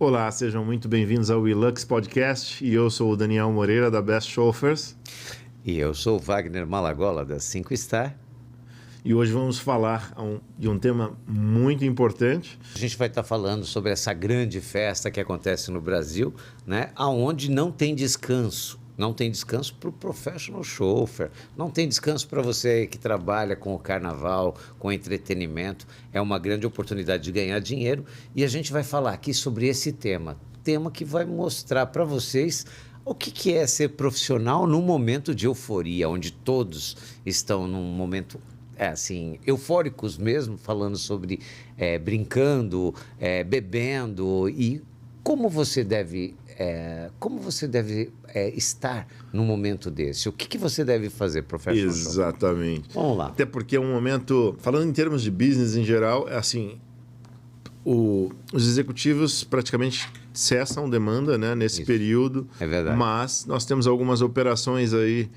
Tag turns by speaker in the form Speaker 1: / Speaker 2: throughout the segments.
Speaker 1: Olá, sejam muito bem-vindos ao Ilux Podcast e eu sou o Daniel Moreira da Best Chauffeurs.
Speaker 2: E eu sou o Wagner Malagola da 5 Star.
Speaker 1: E hoje vamos falar de um tema muito importante.
Speaker 2: A gente vai estar falando sobre essa grande festa que acontece no Brasil, né? Onde não tem descanso. Não tem descanso para o professional chauffeur, não tem descanso para você que trabalha com o carnaval, com entretenimento. É uma grande oportunidade de ganhar dinheiro e a gente vai falar aqui sobre esse tema que vai mostrar para vocês o que é ser profissional num momento de euforia, onde todos estão num momento eufóricos mesmo, falando sobre brincando, bebendo e como você deve estar num momento desse? O que você deve fazer, professor?
Speaker 1: Exatamente.
Speaker 2: Vamos lá.
Speaker 1: Até porque é um momento, falando em termos de business em geral, os executivos praticamente cessam demanda, né, nesse período.
Speaker 2: É verdade.
Speaker 1: Mas nós temos algumas operações aí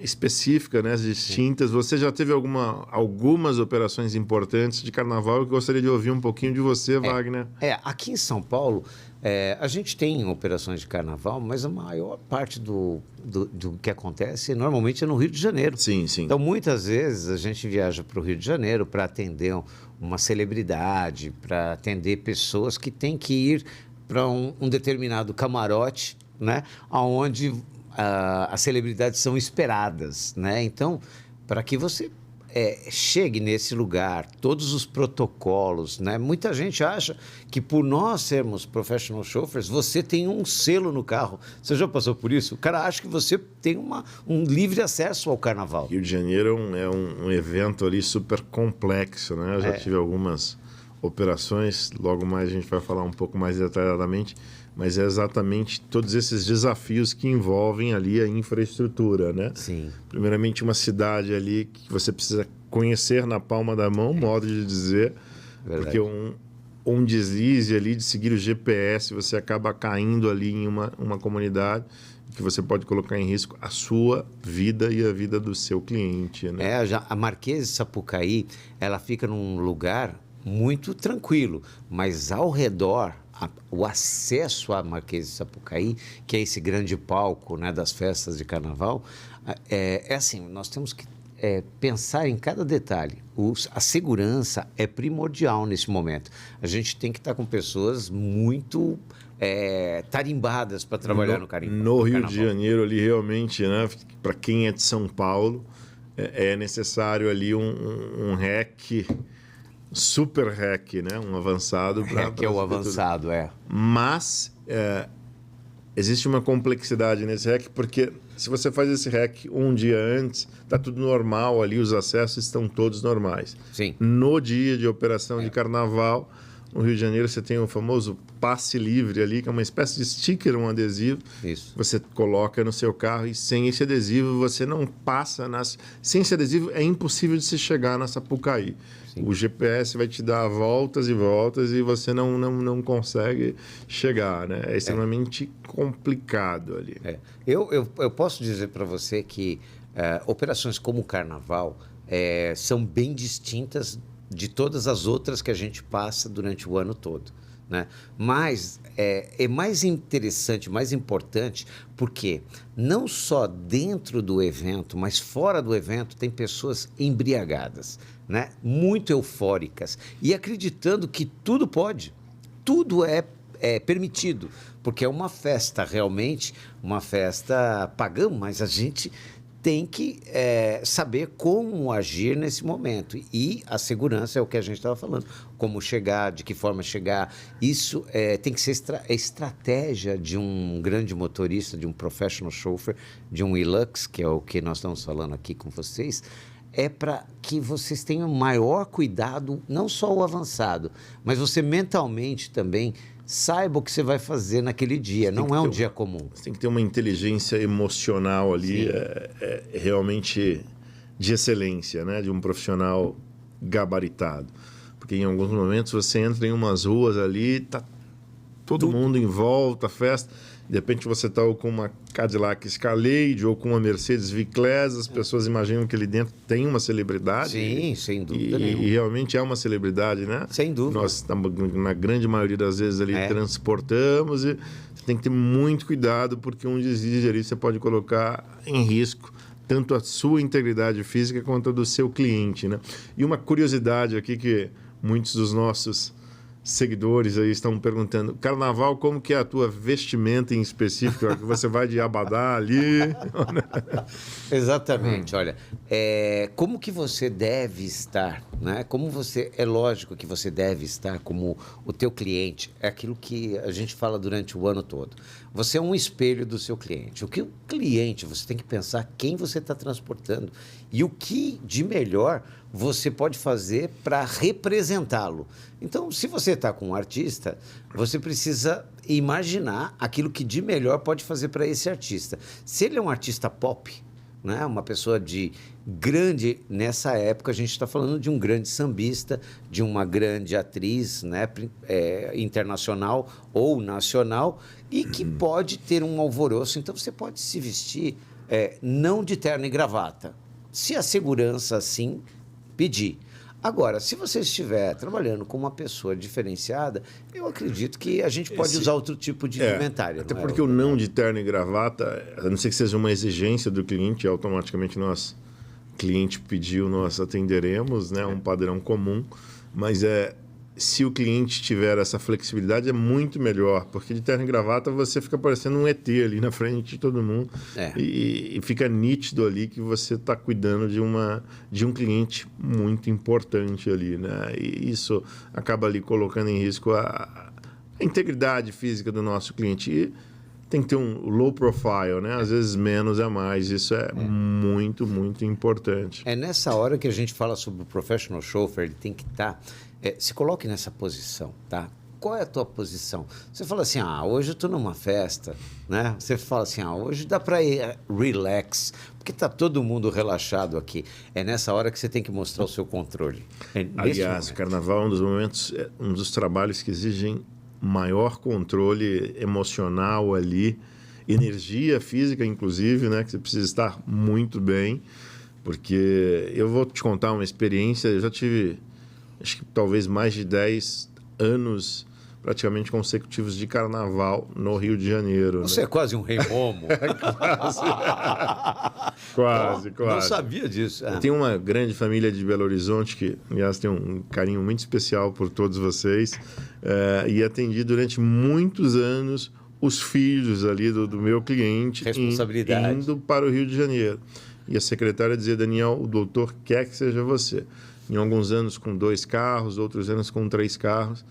Speaker 1: específicas, né, distintas. Você já teve algumas operações importantes de carnaval. Eu gostaria de ouvir um pouquinho de você, Wagner.
Speaker 2: Aqui em São Paulo, a gente tem operações de carnaval, mas a maior parte do que acontece normalmente é no Rio de Janeiro.
Speaker 1: Sim, sim.
Speaker 2: Então, muitas vezes a gente viaja para o Rio de Janeiro para atender uma celebridade, para atender pessoas que têm que ir para um determinado camarote, né, onde as celebridades são esperadas, né? Então, para que você chegue nesse lugar, todos os protocolos, né? Muita gente acha que por nós sermos professional chauffeurs, você tem um selo no carro. Você já passou por isso? O cara acha que você tem um livre acesso ao carnaval.
Speaker 1: Rio de Janeiro é um evento ali super complexo, né? Eu já tive algumas operações, logo mais a gente vai falar um pouco mais detalhadamente, mas é exatamente todos esses desafios que envolvem ali a infraestrutura, né?
Speaker 2: Sim.
Speaker 1: Primeiramente, uma cidade ali que você precisa conhecer na palma da mão, modo de dizer,
Speaker 2: Verdade.
Speaker 1: porque um deslize ali de seguir o GPS, você acaba caindo ali em uma comunidade que você pode colocar em risco a sua vida e a vida do seu cliente, né?
Speaker 2: A Marquês de Sapucaí, ela fica num lugar muito tranquilo, mas ao redor, o acesso à Marquês de Sapucaí, que é esse grande palco, né, das festas de carnaval, nós temos que pensar em cada detalhe. A segurança é primordial nesse momento. A gente tem que estar com pessoas muito tarimbadas para trabalhar no carnaval.
Speaker 1: No Rio de Janeiro, ali realmente, né, para quem é de São Paulo, é necessário ali um REC, super REC, né? Um avançado.
Speaker 2: Que é o avançado,
Speaker 1: Mas existe uma complexidade nesse REC, porque se você faz esse REC um dia antes, está tudo normal ali, os acessos estão todos normais.
Speaker 2: Sim.
Speaker 1: No dia de operação de carnaval, no Rio de Janeiro, você tem o famoso passe livre ali, que é uma espécie de sticker, um adesivo.
Speaker 2: Isso.
Speaker 1: Você coloca no seu carro e sem esse adesivo você não passa Sem esse adesivo é impossível de se chegar na Sapucaí. Sim. O GPS vai te dar voltas e voltas e você não consegue chegar, né? É extremamente complicado ali.
Speaker 2: Eu posso dizer para você que operações como o Carnaval são bem distintas de todas as outras que a gente passa durante o ano todo, né? Mas é mais interessante, mais importante, porque não só dentro do evento, mas fora do evento, tem pessoas embriagadas, né? Muito eufóricas e acreditando que tudo pode, tudo é permitido, porque é uma festa realmente, uma festa pagã, mas a gente tem que saber como agir nesse momento. E a segurança é o que a gente estava falando. Como chegar, de que forma chegar. Isso tem que ser estratégia de um grande motorista, de um professional chauffeur, de um Ilux, que é o que nós estamos falando aqui com vocês, para que vocês tenham maior cuidado, não só o avançado, mas você mentalmente também saiba o que você vai fazer naquele dia. Não é um dia comum.
Speaker 1: Você tem que ter uma inteligência emocional ali, realmente de excelência, né? De um profissional gabaritado. Porque em alguns momentos você entra em umas ruas ali, tá todo mundo em volta, festa, De repente você está com uma Cadillac Escalade ou com uma Mercedes V-Class, as pessoas imaginam que ali dentro tem uma celebridade.
Speaker 2: Sim, sem dúvida
Speaker 1: nenhuma. E realmente é uma celebridade, né?
Speaker 2: Sem dúvida.
Speaker 1: Nós, na grande maioria das vezes, ali transportamos e você tem que ter muito cuidado, porque um deslize ali você pode colocar em risco tanto a sua integridade física quanto a do seu cliente, né? E uma curiosidade aqui que muitos dos nossos seguidores aí estão perguntando: Carnaval, como que é a tua vestimenta em específico? Que você vai de abadá ali?
Speaker 2: Exatamente. Olha, como que você deve estar, né? É lógico que você deve estar como o teu cliente. É aquilo que a gente fala durante o ano todo. Você é um espelho do seu cliente. O que o cliente, você tem que pensar quem você está transportando e o que de melhor você pode fazer para representá-lo. Então, se você está com um artista, você precisa imaginar aquilo que de melhor pode fazer para esse artista. Se ele é um artista pop, né, uma pessoa de grande... Nessa época, a gente está falando de um grande sambista, de uma grande atriz, né, internacional ou nacional, e que pode ter um alvoroço. Então, você pode se vestir não de terno e gravata. Se a segurança, assim, pedir. Agora, se você estiver trabalhando com uma pessoa diferenciada, eu acredito que a gente pode usar outro tipo de indumentária.
Speaker 1: Até porque o não de terno e gravata, a não ser que seja uma exigência do cliente, automaticamente cliente pediu, nós atenderemos, né, um padrão comum, mas se o cliente tiver essa flexibilidade, é muito melhor, porque de terno e gravata você fica parecendo um ET ali na frente de todo mundo e fica nítido ali que você está cuidando de um cliente muito importante ali, né? E isso acaba ali colocando em risco a integridade física do nosso cliente. E tem que ter um low profile, né? Às vezes menos é mais. Isso é muito, muito importante.
Speaker 2: É nessa hora que a gente fala sobre o professional chauffeur, ele tem que estar... se coloque nessa posição, tá? Qual é a tua posição? Você fala assim, hoje eu estou numa festa, né? Você fala assim, hoje dá para ir relax, porque está todo mundo relaxado aqui. É nessa hora que você tem que mostrar o seu controle.
Speaker 1: Aliás, o carnaval é um dos momentos, um dos trabalhos que exigem maior controle emocional ali, energia física, inclusive, né? Que você precisa estar muito bem, porque eu vou te contar uma experiência, eu já tive... acho que talvez mais de 10 anos praticamente consecutivos de carnaval no Rio de Janeiro.
Speaker 2: Você é quase um rei momo.
Speaker 1: Quase.
Speaker 2: Não sabia disso.
Speaker 1: Eu tenho uma grande família de Belo Horizonte que, aliás, tem um carinho muito especial por todos vocês e atendi durante muitos anos os filhos ali do meu cliente indo para o Rio de Janeiro. E a secretária dizia: Daniel, o doutor quer que seja você. Em alguns anos com 2 carros, outros anos com 3 carros.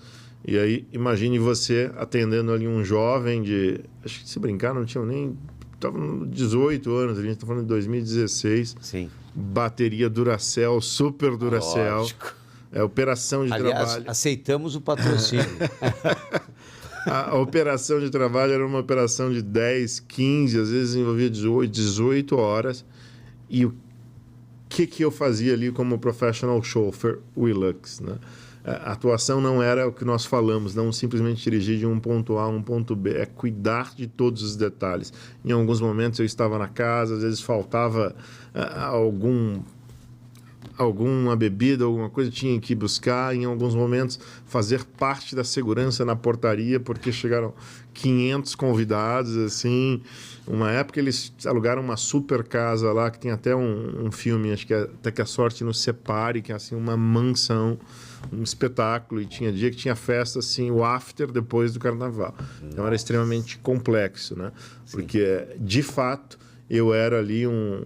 Speaker 1: E aí, imagine você atendendo ali um jovem de... acho que se brincar, não tinha nem... estava 18 anos, a gente está falando de 2016.
Speaker 2: Sim.
Speaker 1: Bateria Duracell, super Duracell.
Speaker 2: Lógico.
Speaker 1: Operação de trabalho.
Speaker 2: Aceitamos o patrocínio.
Speaker 1: A operação de trabalho era uma operação de 10, 15, às vezes envolvia 18 horas. E o que eu fazia ali como professional chauffeur Willux, né? A atuação não era o que nós falamos, não simplesmente dirigir de um ponto A a um ponto B, é cuidar de todos os detalhes. Em alguns momentos eu estava na casa, às vezes faltava alguma bebida, alguma coisa, tinha que ir buscar. Em alguns momentos fazer parte da segurança na portaria, porque chegaram 500 convidados, assim. Uma época eles alugaram uma super casa lá, que tem até um filme, acho que Até que a Sorte Nos Separe, que é assim uma mansão, um espetáculo, e tinha dia que tinha festa, assim, o after depois do carnaval. Então era extremamente complexo, né? Porque, de fato, eu era ali um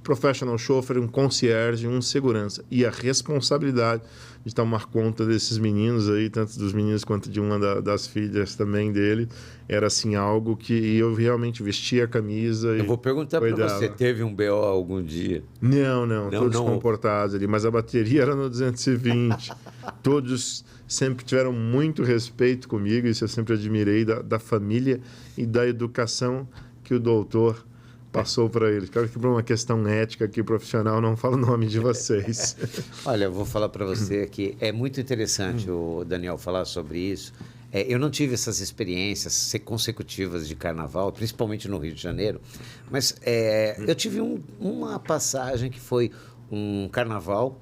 Speaker 1: professional chauffeur, um concierge, um segurança. E a responsabilidade de tomar conta desses meninos aí, tanto dos meninos quanto de uma das filhas também dele, era assim algo que eu realmente vestia a camisa.
Speaker 2: Eu vou perguntar para você, teve um BO algum dia?
Speaker 1: Não, todos comportados ali, mas a bateria era no 220. Todos sempre tiveram muito respeito comigo, isso eu sempre admirei da família e da educação que o doutor passou para eles. Claro que por uma questão ética aqui, profissional, não falo o nome de vocês.
Speaker 2: Olha, eu vou falar para você que é muito interessante o Daniel falar sobre isso. eu não tive essas experiências consecutivas de carnaval, principalmente no Rio de Janeiro, mas eu tive uma passagem que foi um carnaval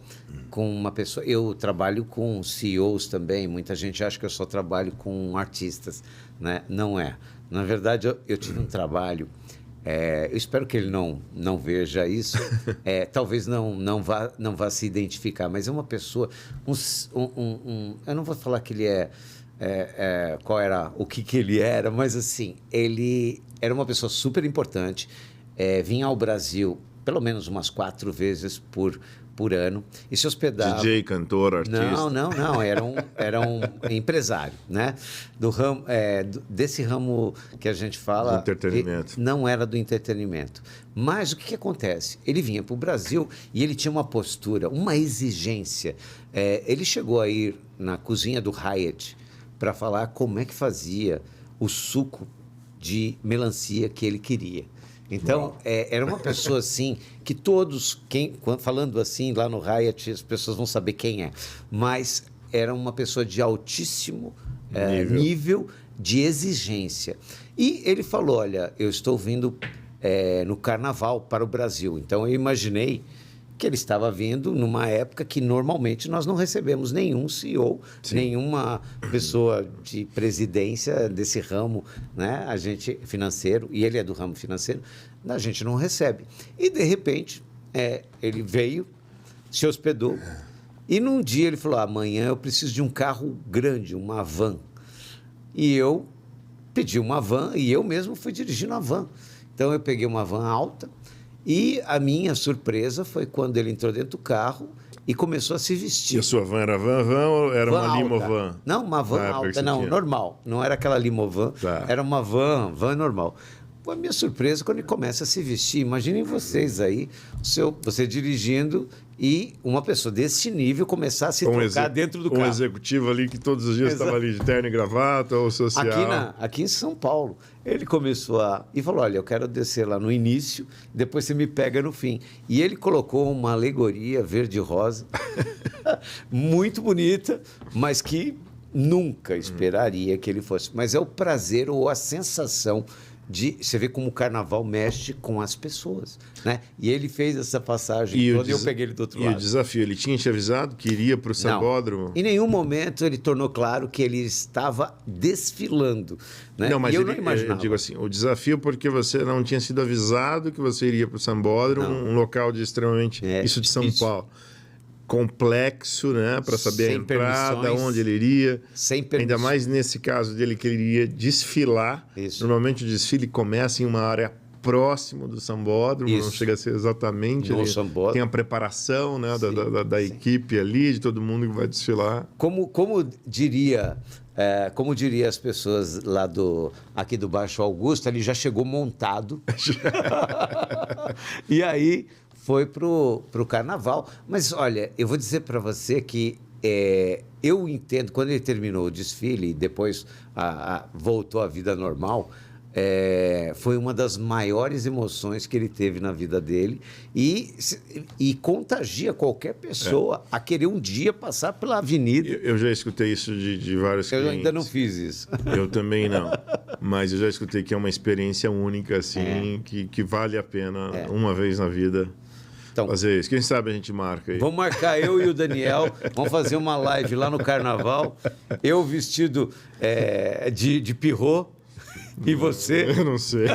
Speaker 2: com uma pessoa. Eu trabalho com CEOs também, muita gente acha que eu só trabalho com artistas, né? Não é. Na verdade, eu tive um trabalho. Eu espero que ele não veja isso. Talvez não vá se identificar, mas é uma pessoa. Eu não vou falar que ele qual era o que ele era, mas assim, ele era uma pessoa super importante. Vinha ao Brasil pelo menos umas 4 vezes por ano e se hospedava.
Speaker 1: DJ, cantor, artista.
Speaker 2: Não, era um empresário, né? Do ramo, desse ramo que a gente fala.
Speaker 1: Do entretenimento.
Speaker 2: Não era do entretenimento. Mas o que acontece? Ele vinha para o Brasil e ele tinha uma postura, uma exigência. Ele chegou a ir na cozinha do Hyatt para falar como é que fazia o suco de melancia que ele queria. Então, era uma pessoa assim, que todos, falando assim lá no Hyatt, as pessoas vão saber quem é, mas era uma pessoa de altíssimo nível de exigência. E ele falou, olha, eu estou vindo no Carnaval para o Brasil. Então, eu imaginei que ele estava vindo numa época que normalmente nós não recebemos nenhum CEO, sim, nenhuma pessoa de presidência desse ramo, né? A gente financeiro, e ele é do ramo financeiro, a gente não recebe. E, de repente, ele veio, se hospedou, e num dia ele falou, amanhã eu preciso de um carro grande, uma van. E eu pedi uma van, e eu mesmo fui dirigindo a van. Então, eu peguei uma van alta. E a minha surpresa foi quando ele entrou dentro do carro e começou a se vestir.
Speaker 1: E a sua van era van ou era
Speaker 2: van
Speaker 1: uma
Speaker 2: alta.
Speaker 1: limovan?
Speaker 2: Não, uma van alta, não, normal. Não era aquela limovan, era uma van normal. A minha surpresa quando ele começa a se vestir. Imaginem vocês aí, você dirigindo e uma pessoa desse nível começar a se trocar dentro do carro.
Speaker 1: Um executivo ali que todos os dias estava ali de terno e gravata ou social.
Speaker 2: Aqui em São Paulo. Ele começou e falou, olha, eu quero descer lá no início, depois você me pega no fim. E ele colocou uma alegoria verde e rosa, muito bonita, mas que nunca esperaria que ele fosse. Mas é o prazer ou a sensação de... Você vê como o carnaval mexe com as pessoas, né? E ele fez essa passagem toda e eu peguei ele do outro lado.
Speaker 1: E o desafio, ele tinha te avisado que iria para o Sambódromo?
Speaker 2: Em nenhum momento ele tornou claro que ele estava desfilando, né?
Speaker 1: Não, mas
Speaker 2: eu não imaginava.
Speaker 1: Eu digo assim, o desafio porque você não tinha sido avisado que você iria para o Sambódromo, um local de extremamente... isso de São Paulo. Complexo, né? Para saber sem a entrada, onde ele iria.
Speaker 2: Sem permissões.
Speaker 1: Ainda mais nesse caso dele que ele iria desfilar.
Speaker 2: Isso.
Speaker 1: Normalmente o desfile começa em uma área próximo do Sambódromo, não chega a ser exatamente
Speaker 2: no
Speaker 1: ali.
Speaker 2: Sambódromo.
Speaker 1: Tem a preparação, né, da equipe ali, de todo mundo que vai desfilar.
Speaker 2: Como diria as pessoas lá aqui do Baixo Augusto, ele já chegou montado. E aí foi pro Carnaval. Mas, olha, eu vou dizer para você que eu entendo, quando ele terminou o desfile e depois voltou à vida normal, foi uma das maiores emoções que ele teve na vida dele e contagia qualquer pessoa a querer um dia passar pela avenida.
Speaker 1: Eu já escutei isso de vários clientes.
Speaker 2: Eu ainda não fiz isso.
Speaker 1: Eu também não. Mas eu já escutei que é uma experiência única, assim, que vale a pena uma vez na vida. Então, fazer isso. Quem sabe a gente marca aí.
Speaker 2: Vamos marcar eu e o Daniel, vamos fazer uma live lá no Carnaval, eu vestido de pirrô e você...
Speaker 1: Eu não sei.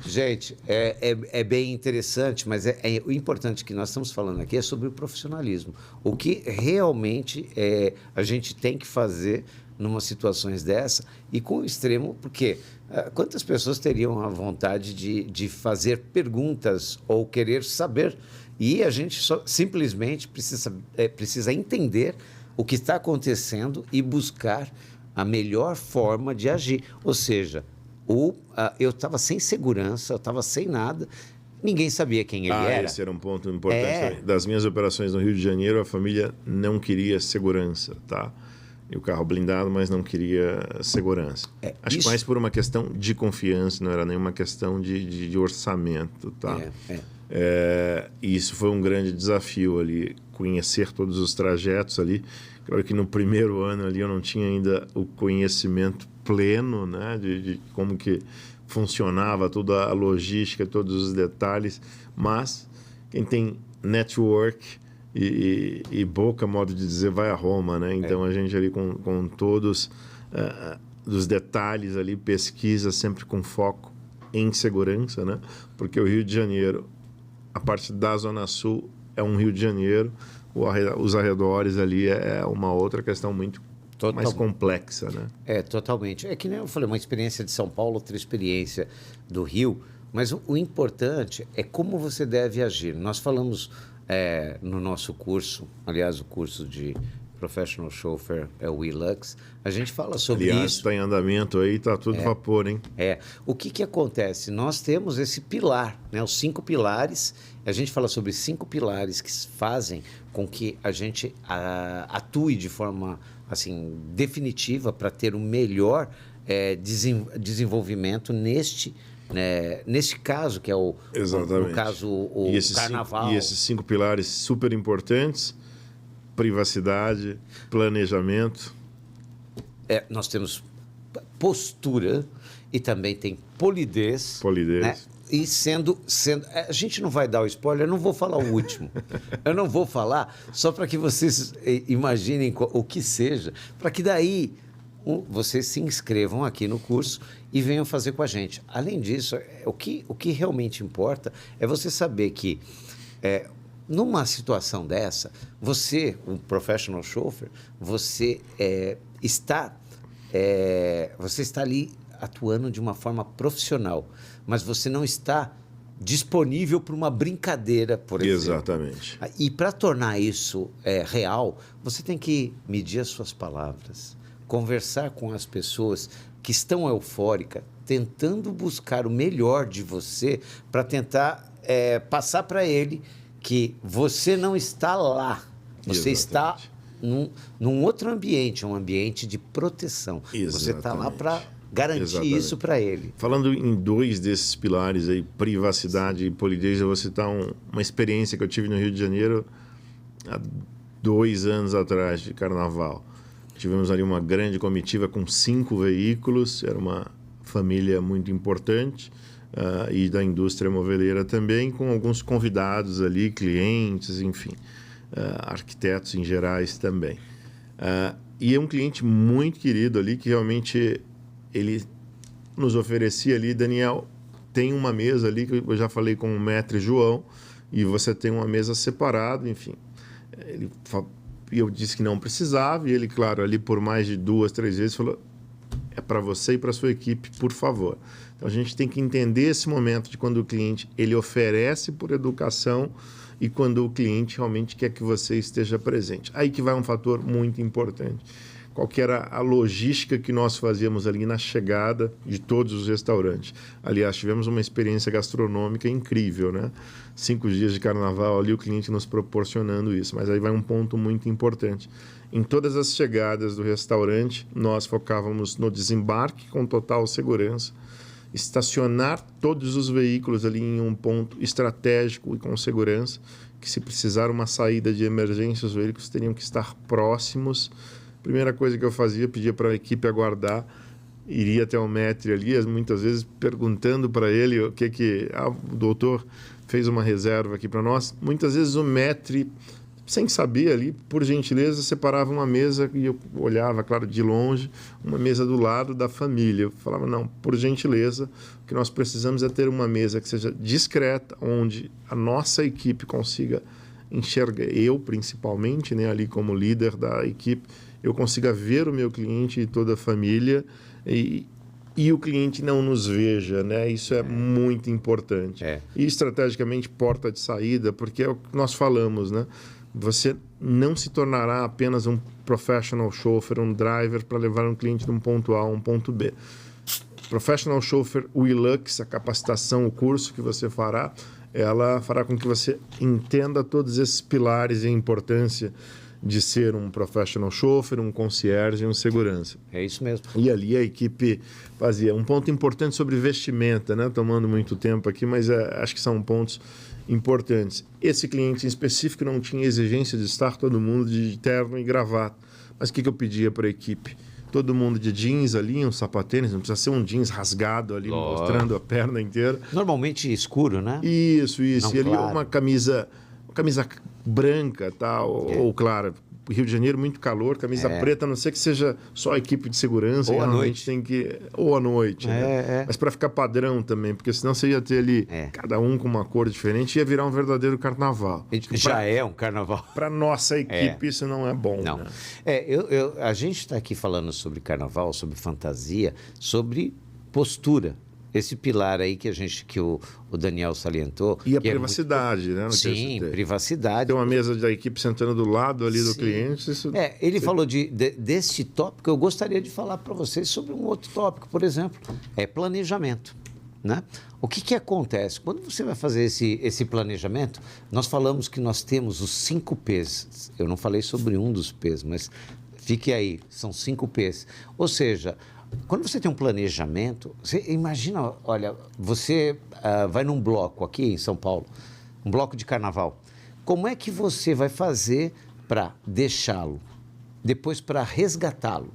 Speaker 2: Gente, é bem interessante, mas o importante que nós estamos falando aqui é sobre o profissionalismo. O que realmente a gente tem que fazer numa situações dessa e com o extremo, porque quantas pessoas teriam a vontade de fazer perguntas ou querer saber? E a gente simplesmente precisa entender o que está acontecendo e buscar a melhor forma de agir. Ou seja, eu estava sem segurança, eu estava sem nada, ninguém sabia quem ele era.
Speaker 1: Esse era um ponto importante. Das minhas operações no Rio de Janeiro, a família não queria segurança, tá? E o carro blindado, mas não queria segurança. Acho que mais por uma questão de confiança, não era nenhuma questão de orçamento, tá? E isso foi um grande desafio ali, conhecer todos os trajetos ali. Claro que no primeiro ano ali eu não tinha ainda o conhecimento pleno, né, de como que funcionava toda a logística, todos os detalhes, mas quem tem network e boca, modo de dizer, vai a Roma, né? Então a gente ali com todos os detalhes ali, pesquisa sempre com foco em segurança, né? Porque o Rio de Janeiro, a parte da Zona Sul é um Rio de Janeiro, os arredores ali é uma outra questão muito mais complexa, né?
Speaker 2: Totalmente. É que nem eu falei, uma experiência de São Paulo, outra experiência do Rio, mas o importante é como você deve agir. Nós falamos no nosso curso, aliás, o curso de Professional Chauffeur é o WeLux, a gente fala sobre isso.
Speaker 1: Aliás, está em andamento aí, está tudo vapor, hein?
Speaker 2: O que acontece? Nós temos esse pilar, né? Os 5 pilares, a gente fala sobre 5 pilares que fazem com que a gente atue de forma assim, definitiva para ter o melhor desenvolvimento neste caso, que é no caso, o carnaval.
Speaker 1: E esses 5 pilares super importantes: privacidade, planejamento.
Speaker 2: Nós temos postura e também tem polidez.
Speaker 1: Polidez.
Speaker 2: Né? E sendo. A gente não vai dar o spoiler, eu não vou falar o último. Eu não vou falar, só para que vocês imaginem o que seja, para que daí vocês se inscrevam aqui no curso e venham fazer com a gente. Além disso, o que realmente importa é você saber que, numa situação dessa, você, um professional chauffeur, você está ali atuando de uma forma profissional, mas você não está disponível para uma brincadeira, por exemplo.
Speaker 1: Exatamente.
Speaker 2: E para tornar isso real, você tem que medir as suas palavras, conversar com as pessoas que estão eufóricas, tentando buscar o melhor de você para tentar passar para ele que você não está lá, você está num outro ambiente, um ambiente de proteção.
Speaker 1: Exatamente.
Speaker 2: Você está lá para garantir isso para ele.
Speaker 1: Falando em 2 desses pilares aí, privacidade e polidez, eu vou citar uma experiência que eu tive no Rio de Janeiro há 2 anos atrás, de carnaval. Tivemos ali uma grande comitiva com 5 veículos, era uma família muito importante, e da indústria moveleira também, com alguns convidados ali, clientes, enfim, arquitetos em gerais também. E é um cliente muito querido ali, que realmente ele nos oferecia ali: Daniel, tem uma mesa ali, que eu já falei com o Maître João, e você tem uma mesa separada, enfim. E eu disse que não precisava, e ele, claro, ali por mais de 2, 3 vezes falou: é para você e para sua equipe, por favor. Então a gente tem que entender esse momento de quando o cliente ele oferece por educação e quando o cliente realmente quer que você esteja presente. Aí que vai um fator muito importante. Qual que era a logística que nós fazíamos ali na chegada de todos os restaurantes. Aliás, tivemos uma experiência gastronômica incrível, né? 5 dias de carnaval ali, o cliente nos proporcionando isso. Mas aí vai um ponto muito importante. Em todas as chegadas do restaurante, nós focávamos no desembarque com total segurança, estacionar todos os veículos ali em um ponto estratégico e com segurança, que se precisar uma saída de emergência, os veículos teriam que estar próximos. Primeira coisa que eu fazia, pedia para a equipe aguardar, iria até o maître ali, muitas vezes perguntando para ele o o doutor fez uma reserva aqui para nós. Muitas vezes o maître, sem saber ali, por gentileza, separava uma mesa, e eu olhava, claro, de longe, uma mesa do lado da família. Eu falava: não, por gentileza, o que nós precisamos é ter uma mesa que seja discreta, onde a nossa equipe consiga enxergar, eu principalmente, né, ali como líder da equipe, eu consiga ver o meu cliente e toda a família, e o cliente não nos veja, né? Isso é muito importante. E estrategicamente, porta de saída, porque é o que nós falamos, né? Você não se tornará apenas um professional chauffeur, um driver para levar um cliente de um ponto A a um ponto B. Professional chauffeur WeLux, a capacitação, o curso que você fará, ela fará com que você entenda todos esses pilares e a importância de ser um professional chauffeur, um concierge e um segurança.
Speaker 2: É isso mesmo.
Speaker 1: E ali a equipe fazia um ponto importante sobre vestimenta, né? Tomando muito tempo aqui, mas acho que são pontos importantes. Esse cliente em específico não tinha exigência de estar todo mundo de terno e gravata. Mas o que eu pedia para a equipe? Todo mundo de jeans ali, um sapatênis, não precisa ser um jeans rasgado ali, mostrando a perna inteira.
Speaker 2: Normalmente escuro, né?
Speaker 1: Isso.
Speaker 2: Não,
Speaker 1: E ali
Speaker 2: claro.
Speaker 1: uma camisa branca, tal, ou claro, Rio de Janeiro, muito calor, camisa preta, a não ser que seja só a equipe de segurança.
Speaker 2: Ou à
Speaker 1: noite. Ou à noite, né? Mas para ficar padrão também, porque senão você ia ter ali cada um com uma cor diferente, ia virar um verdadeiro carnaval.
Speaker 2: Já é um carnaval.
Speaker 1: Para nossa equipe isso não é bom.
Speaker 2: Não.
Speaker 1: Né?
Speaker 2: A gente está aqui falando sobre carnaval, sobre fantasia, sobre postura. Esse pilar aí que o Daniel salientou.
Speaker 1: E a privacidade, né?
Speaker 2: Sim, privacidade.
Speaker 1: Tem uma mesa da equipe sentando do lado ali do cliente.
Speaker 2: Ele falou desse tópico, eu gostaria de falar para vocês sobre um outro tópico, por exemplo, planejamento. Né? O que acontece? Quando você vai fazer esse planejamento, nós falamos que nós temos os 5 P's. Eu não falei sobre um dos P's, mas fique aí, são 5 P's. Ou seja, quando você tem um planejamento, você imagina, olha, você vai num bloco aqui em São Paulo, um bloco de carnaval. Como é que você vai fazer para deixá-lo, depois para resgatá-lo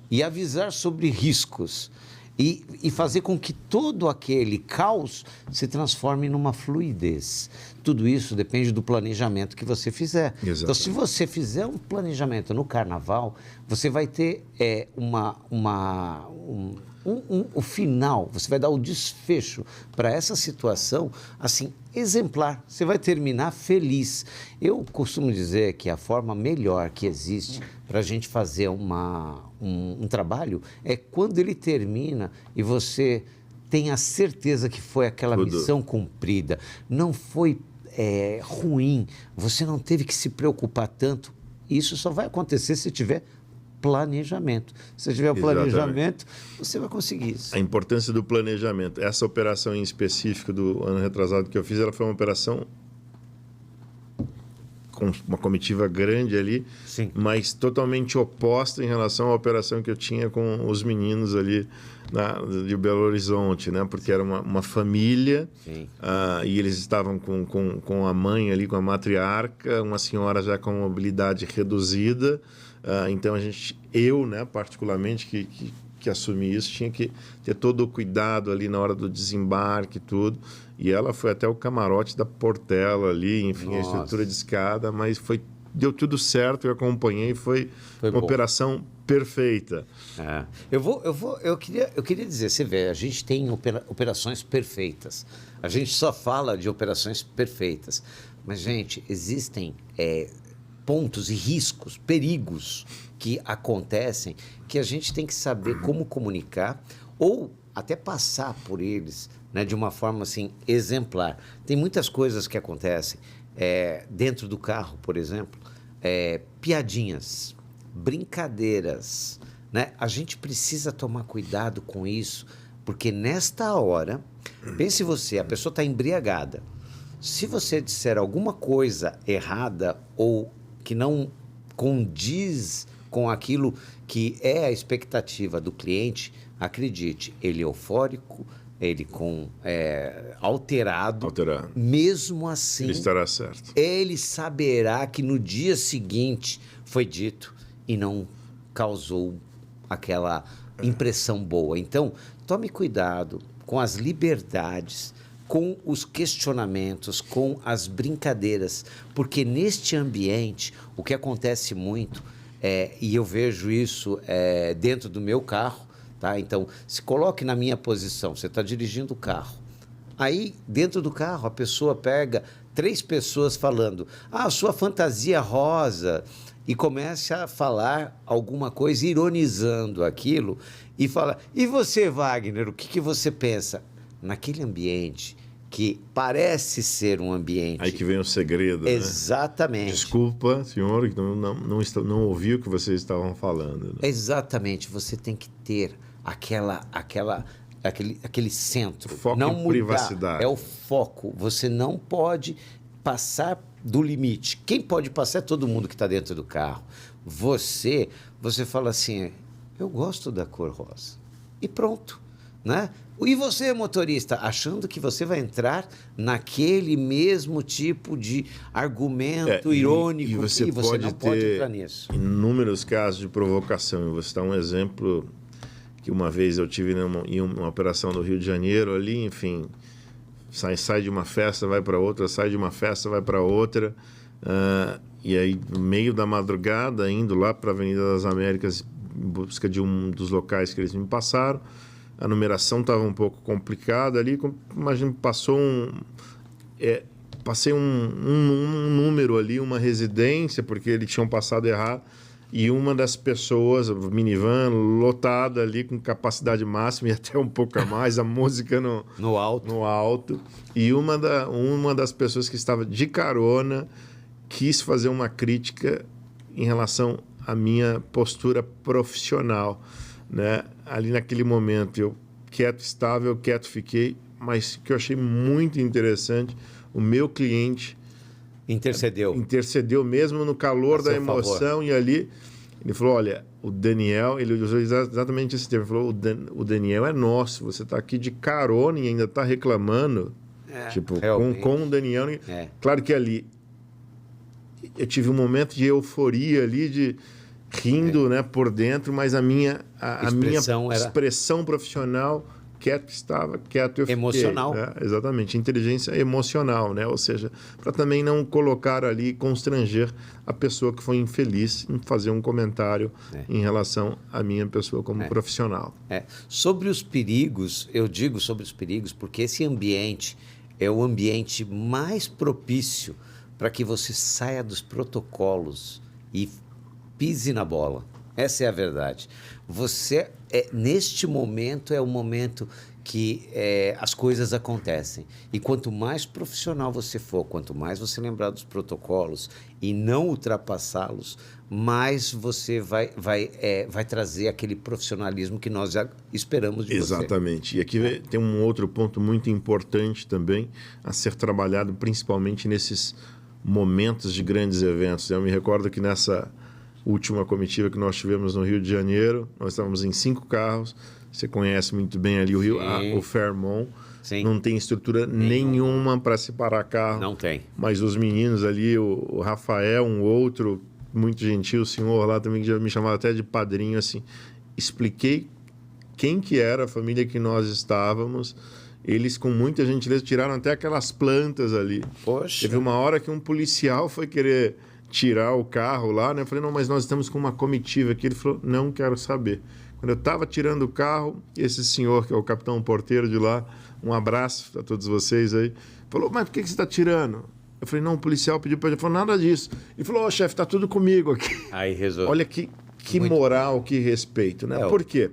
Speaker 2: e avisar sobre riscos e fazer com que todo aquele caos se transforme numa fluidez? Tudo isso depende do planejamento que você fizer. Exatamente. Então, se você fizer um planejamento no carnaval, você vai ter o final, você vai dar o desfecho para essa situação, assim, exemplar. Você vai terminar feliz. Eu costumo dizer que a forma melhor que existe para a gente fazer um trabalho é quando ele termina e você tem a certeza que foi aquela missão cumprida. Não foi ruim, você não teve que se preocupar tanto. Isso só vai acontecer se tiver planejamento. Se tiver o planejamento, você vai conseguir isso.
Speaker 1: A importância do planejamento. Essa operação em específico do ano retrasado que eu fiz, ela foi uma operação com uma comitiva grande ali, sim, mas totalmente oposta em relação à operação que eu tinha com os meninos ali de Belo Horizonte, né? Porque era uma família, e eles estavam com a mãe ali, com a matriarca, uma senhora já com mobilidade reduzida. Então, eu, né, particularmente, que assumi isso, tinha que ter todo o cuidado ali na hora do desembarque e tudo. E ela foi até o camarote da Portela ali, enfim, a estrutura de escada, mas deu tudo certo, eu acompanhei, foi uma operação perfeita.
Speaker 2: Eu queria dizer, você vê, a gente tem operações perfeitas. A gente só fala de operações perfeitas. Mas, gente, existem pontos e riscos, perigos que acontecem que a gente tem que saber como comunicar ou até passar por eles, né, de uma forma assim exemplar. Tem muitas coisas que acontecem dentro do carro, por exemplo, piadinhas, brincadeiras, né? A gente precisa tomar cuidado com isso, porque nesta hora, pense você, a pessoa está embriagada. Se você disser alguma coisa errada ou que não condiz com aquilo que é a expectativa do cliente, acredite, ele eufórico, ele alterado, mesmo assim,
Speaker 1: ele estará certo.
Speaker 2: Ele saberá que no dia seguinte foi dito e não causou aquela impressão boa. Então, tome cuidado com as liberdades, com os questionamentos, com as brincadeiras, porque neste ambiente, o que acontece muito, e eu vejo isso dentro do meu carro, tá? Então, se coloque na minha posição, você está dirigindo o carro, aí dentro do carro a pessoa pega 3 pessoas falando, sua fantasia rosa, e começa a falar alguma coisa ironizando aquilo, e fala, e você, Wagner, o que você pensa? Naquele ambiente que parece ser um ambiente...
Speaker 1: Aí que vem o segredo,
Speaker 2: exatamente.
Speaker 1: Né? Desculpa, senhor, que não ouvi o que vocês estavam falando. Né?
Speaker 2: Exatamente, você tem que ter aquele centro.
Speaker 1: Foco
Speaker 2: não
Speaker 1: em
Speaker 2: mudar,
Speaker 1: privacidade.
Speaker 2: É o foco, você não pode passar do limite. Quem pode passar é todo mundo que está dentro do carro. Você fala assim, eu gosto da cor rosa. E pronto. né? E você, motorista, achando que você vai entrar naquele mesmo tipo de argumento irônico,
Speaker 1: e você
Speaker 2: não pode entrar nisso.
Speaker 1: Inúmeros casos de provocação. Eu vou citar um exemplo que uma vez eu tive em uma operação do Rio de Janeiro ali, enfim, sai de uma festa, vai para outra, sai de uma festa, vai para outra, e aí no meio da madrugada, indo lá para a Avenida das Américas em busca de um dos locais que eles me passaram, a numeração estava um pouco complicada ali, imagina, passei um número ali, uma residência, porque eles tinham passado errado, e uma das pessoas, minivan, lotada ali, com capacidade máxima e até um pouco a mais, a música no alto. E uma das pessoas que estava de carona quis fazer uma crítica em relação à minha postura profissional, né? Ali naquele momento, eu quieto fiquei, mas o que eu achei muito interessante, o meu cliente intercedeu mesmo no calor da emoção, favor. E ali ele falou, olha, o Daniel, ele usou exatamente esse termo, ele falou, o Daniel é nosso, você está aqui de carona e ainda está reclamando, com o Daniel. Claro que ali eu tive um momento de euforia ali, de rindo, né, por dentro, mas a minha expressão profissional, quieto eu fiquei.
Speaker 2: Emocional.
Speaker 1: Né? Exatamente, inteligência emocional, né? Ou seja, para também não colocar ali, constranger a pessoa que foi infeliz em fazer um comentário em relação à minha pessoa como profissional.
Speaker 2: Sobre os perigos, eu digo sobre os perigos porque esse ambiente é o ambiente mais propício para que você saia dos protocolos e pise na bola. Essa é a verdade. Neste momento, é o momento que as coisas acontecem. E quanto mais profissional você for, quanto mais você lembrar dos protocolos e não ultrapassá-los, mais você vai trazer aquele profissionalismo que nós já esperamos de você.
Speaker 1: Exatamente. E aqui tem um outro ponto muito importante também a ser trabalhado, principalmente nesses momentos de grandes eventos. Eu me recordo que nessa última comitiva que nós tivemos no Rio de Janeiro, nós estávamos em 5 carros, você conhece muito bem ali o Rio, o Fairmont.
Speaker 2: Sim.
Speaker 1: Não tem estrutura nenhuma para separar carro.
Speaker 2: Não tem.
Speaker 1: Mas os meninos ali, o Rafael, um outro muito gentil, o senhor lá também, que já me chamava até de padrinho, assim, expliquei quem que era a família que nós estávamos. Eles, com muita gentileza, tiraram até aquelas plantas ali.
Speaker 2: Poxa.
Speaker 1: Teve uma hora que um policial foi querer tirar o carro lá, né? Eu falei, não, mas nós estamos com uma comitiva aqui. Ele falou, não quero saber. Quando eu estava tirando o carro, esse senhor, que é o capitão porteiro de lá, um abraço a todos vocês aí, falou, mas por que você está tirando? Eu falei, não, o policial pediu para ele. Ele falou, nada disso. Ele falou, chefe, está tudo comigo aqui.
Speaker 2: Aí resolveu.
Speaker 1: Olha que moral, que respeito, né? Por quê?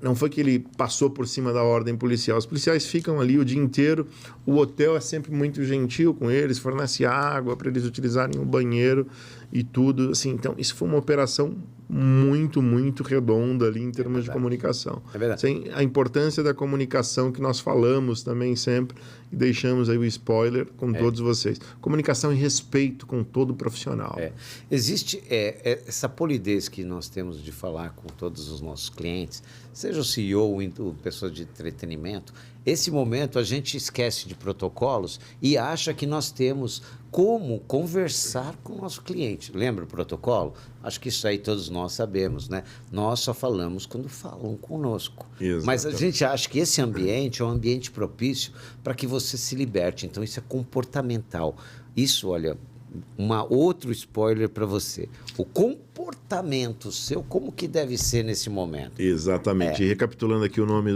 Speaker 1: Não foi que ele passou por cima da ordem policial. Os policiais ficam ali o dia inteiro. O hotel é sempre muito gentil com eles, fornece água para eles utilizarem o banheiro e tudo. Assim, então, isso foi uma operação muito, muito redonda ali em termos de comunicação.
Speaker 2: É verdade.
Speaker 1: Sem a importância da comunicação que nós falamos também sempre e deixamos aí o spoiler com todos vocês. Comunicação e respeito com todo profissional.
Speaker 2: Existe essa polidez que nós temos de falar com todos os nossos clientes, seja o CEO ou pessoa de entretenimento. Esse momento a gente esquece de protocolos e acha que nós temos como conversar com o nosso cliente. Lembra o protocolo? Acho que isso aí todos nós sabemos, né? Nós só falamos quando falam conosco.
Speaker 1: Exatamente.
Speaker 2: Mas a gente acha que esse ambiente é um ambiente propício para que você se liberte. Então isso é comportamental. Isso, olha, outro spoiler para você. O comportamento seu, como que deve ser nesse momento?
Speaker 1: Exatamente. E recapitulando aqui o nome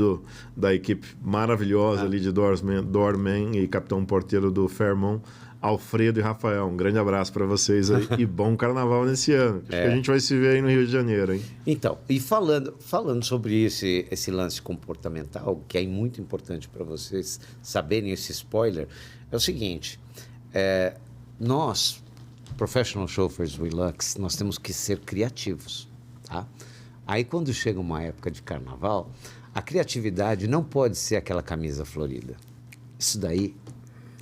Speaker 1: da equipe maravilhosa ali de Doorman e capitão porteiro do Fairmont, Alfredo e Rafael. Um grande abraço para vocês aí e bom carnaval nesse ano. Acho que a gente vai se ver aí no Rio de Janeiro, hein?
Speaker 2: Então, e falando sobre esse lance comportamental, que é muito importante para vocês saberem esse spoiler, é o seguinte, nós, Professional Chauffeurs Willux, nós temos que ser criativos, tá? Aí quando chega uma época de carnaval, a criatividade não pode ser aquela camisa florida. Isso daí,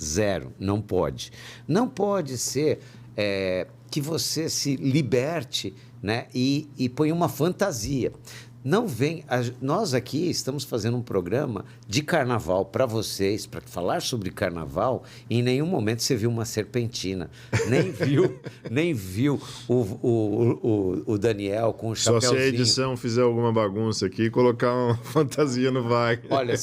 Speaker 2: zero, não pode. Não pode ser que você se liberte, né, e ponha uma fantasia. não vem. Nós aqui estamos fazendo um programa de carnaval para vocês, para falar sobre carnaval. E em nenhum momento você viu uma serpentina. Nem viu o Daniel com o chapéuzinho.
Speaker 1: Só se a edição fizer alguma bagunça aqui e colocar uma fantasia no Wagner.
Speaker 2: Olha,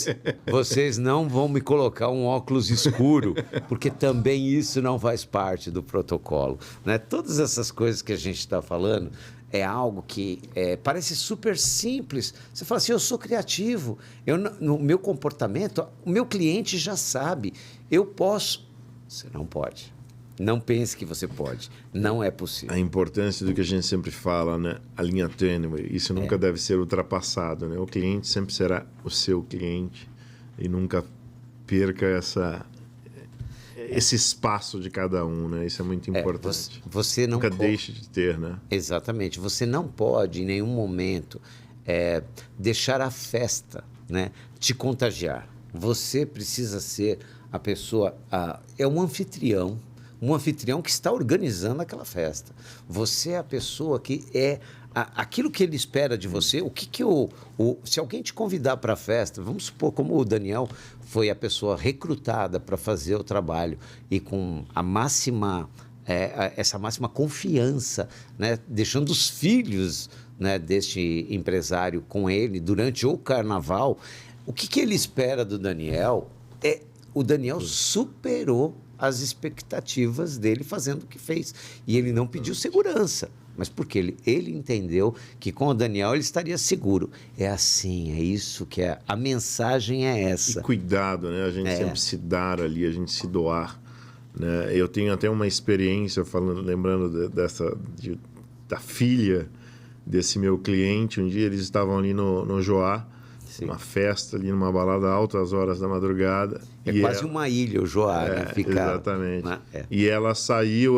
Speaker 2: vocês não vão me colocar um óculos escuro, porque também isso não faz parte do protocolo, né? Todas essas coisas que a gente está falando é algo que parece super simples. Você fala assim, eu sou criativo, no meu comportamento, o meu cliente já sabe, eu posso. Você não pode. Não pense que você pode. Não é possível.
Speaker 1: A importância do que a gente sempre fala, né? A linha tênue, isso nunca deve ser ultrapassado, né? O cliente sempre será o seu cliente e nunca perca esse espaço de cada um, né? Isso é muito importante.
Speaker 2: Você não
Speaker 1: nunca
Speaker 2: pode...
Speaker 1: deixe de ter, né?
Speaker 2: Exatamente. Você não pode, em nenhum momento, deixar a festa, né, te contagiar. Você precisa ser a pessoa... um anfitrião que está organizando aquela festa. Você é a pessoa que aquilo que ele espera de você. Se alguém te convidar para a festa, vamos supor, como o Daniel foi a pessoa recrutada para fazer o trabalho e com essa máxima confiança, né, deixando os filhos, né, deste empresário com ele durante o carnaval, o que ele espera do Daniel o Daniel superou as expectativas dele fazendo o que fez. E ele não pediu segurança, mas porque ele entendeu que com o Daniel ele estaria seguro. É assim, é isso que é. A mensagem é essa.
Speaker 1: E cuidado, né? A gente sempre se dar ali, a gente se doar. Né? Eu tenho até uma experiência, lembrando da filha desse meu cliente. Um dia eles estavam ali no Joá, uma festa ali numa balada altas horas da madrugada.
Speaker 2: É quase uma ilha o Joá, né? Fica,
Speaker 1: exatamente. E ela saiu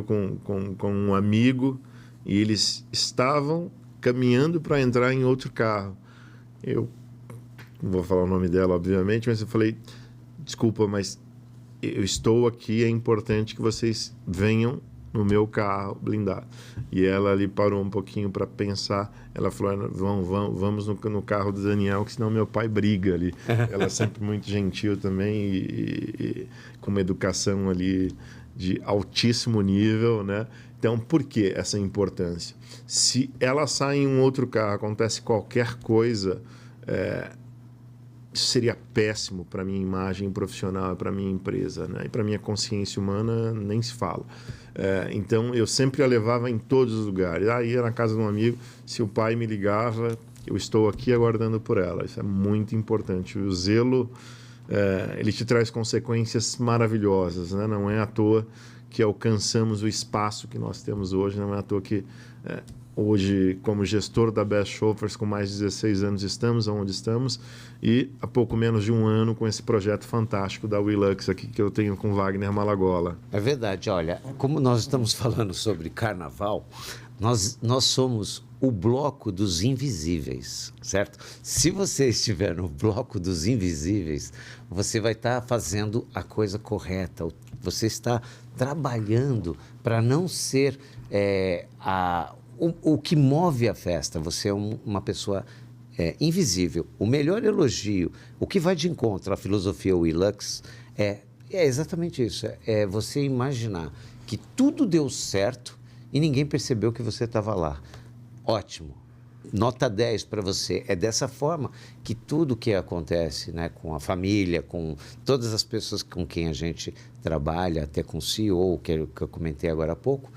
Speaker 1: com um amigo e eles estavam caminhando para entrar em outro carro. Eu não vou falar o nome dela, obviamente, mas eu falei, desculpa, mas eu estou aqui, é importante que vocês venham no meu carro blindado. E ela ali parou um pouquinho para pensar. Ela falou, vamos no carro do Daniel, que senão meu pai briga ali. Ela é sempre muito gentil também e com uma educação ali de altíssimo nível, né? Então, por que essa importância? Se ela sai em um outro carro, acontece qualquer coisa, isso seria péssimo para a minha imagem profissional, para a minha empresa, né? E para a minha consciência humana, nem se fala. Então, eu sempre a levava em todos os lugares. Ia na casa de um amigo, se o pai me ligava, eu estou aqui aguardando por ela. Isso é muito importante. O zelo, ele te traz consequências maravilhosas, né? Não é à toa que alcançamos o espaço que nós temos hoje, não é à toa que... Hoje, como gestor da Best Chauffeurs, com mais de 16 anos, estamos onde estamos e há pouco menos de um ano com esse projeto fantástico da Willux aqui que eu tenho com Wagner Malagola.
Speaker 2: É verdade. Olha, como nós estamos falando sobre carnaval, nós somos o bloco dos invisíveis, certo? Se você estiver no bloco dos invisíveis, você vai estar fazendo a coisa correta. Você está trabalhando para não ser o que move a festa. Você é uma pessoa invisível. O melhor elogio, o que vai de encontro à filosofia Willux é exatamente isso. É você imaginar que tudo deu certo e ninguém percebeu que você estava lá. Ótimo. Nota 10 para você. É dessa forma que tudo que acontece, né, com a família, com todas as pessoas com quem a gente trabalha, até com o CEO, que eu comentei agora há pouco,